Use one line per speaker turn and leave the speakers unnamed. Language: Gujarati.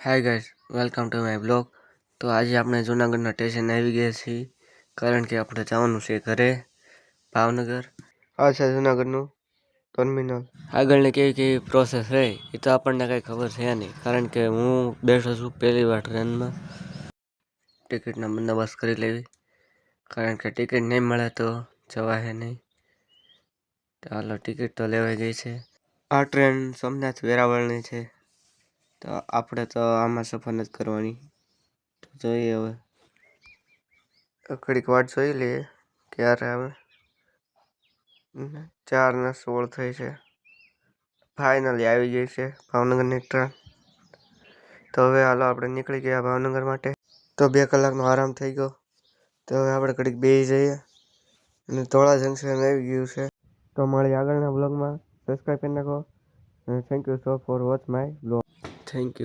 Hi guys, welcome to my blog. તો આજે આપણે જૂનાગઢના સ્ટેશન આવી ગયા છીએ, કારણ કે આપણે જવાનું છે ઘરે ભાવનગર. આ છે જૂનાગઢનું ટર્મિનલ. આગળની કેવી કેવી પ્રોસેસ રહે એ તો આપણને કંઈ ખબર છે નહીં, કારણ કે હું બેઠો છું પહેલી વાર ટ્રેનમાં. ટિકિટનો બંદોબસ્ત કરી લેવી, કારણ કે ટિકિટ નહીં મળે તો જવાશે નહીં. ચાલો, ટિકિટ તો લેવાઈ ગઈ છે. આ ટ્રેન સોમનાથ વેરાવળની છે, તો આપણે તો આમાં સફર નથી કરવાની. તો જોઈએ હવે, ઘડીક વાટ જોઈ લઈએ ક્યારે આવે. 4:16 થઈ છે. ફાઇનલી આવી ગઈ છે ભાવનગરની ટ્રેન. તો હવે હાલો, આપણે નીકળી ગયા ભાવનગર માટે. તો 2 કલાકનો આરામ થઈ ગયો. તો હવે આપણે ઘડીક બેસી જઈએ, અને ધોળા જંકશન આવી ગયું છે. તો મળી આગળના બ્લોગમાં. સબસ્ક્રાઈબ કરી નાખો, અને thank you so for watch my blog. Thank you.